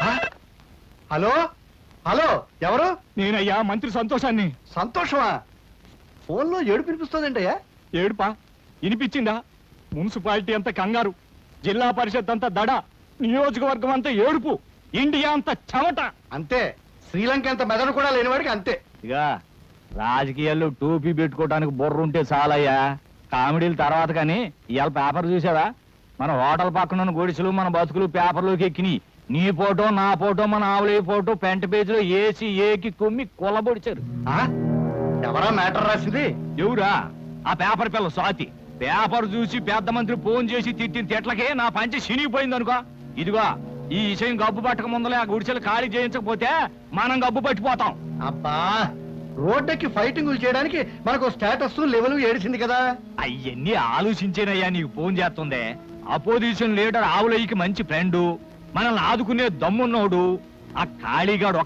Hello hello, ఎవరు? నేనయ్యా మంత్రి సంతోషాన్ని. సంతోషమా? ఫోన్లో ఏడుపు వినిపిస్తుందంటయ్యా. ఏడుపా? వినిపించిందా? మున్సిపాలిటీ అంతా కంగారు, జిల్లా పరిషత్ అంతా దడ, నియోజకవర్గం అంతా ఏడుపు, ఇండియా అంతా చెమట. అంతే, శ్రీలంక అంత మెదడు కూడా లేనివాడికి అంతే. ఇక రాజకీయాల్లో టోపీ పెట్టుకోవడానికి బుర్ర ఉంటే చాలయ్యా, కామెడీల తర్వాత. కానీ ఇవాళ పేపర్ చూసావా? మన హోటల్ పక్కన ఉన్న గుడిసెలు మన బతుకులు పేపర్లోకి ఎక్కినాయి. నీ ఫోటో నా ఫోటో మన ఆవులయ్య ఫోటో ఫ్రంట్ పేజీలో ఏసి ఏకి కుమ్మి కొలబొడిచారు. ఎవరా మ్యాటర్ రాసింది? ఎవరా? ఆ పేపర్ పిల్ల స్వాతి. పేపర్ చూసి పెద్ద మంత్రి ఫోన్ చేసి తిట్టిన తిట్లకే నా పంచి చినిగిపోయింది అనుకో. ఇదిగో ఈ విషయం గబ్బు పట్టక ముందలే ఆ గుడిసెలు ఖాళీ చేయించకపోతే మనం గబ్బు పట్టిపోతాం. అబ్బా, రోడ్డుకి ఫైటింగులు చేయడానికి మనకు స్టేటస్ లెవెల్ ఏడిసింది కదా. అవన్నీ ఆలోచించేనయ్యా నీకు ఫోన్ చేస్తుందే. అపోజిషన్ లీడర్ ఆవులయ్యకి మంచి ఫ్రెండు, మనల్ని ఆదుకునే దమ్మున్నోడు. ఆ ఖాళీగాడు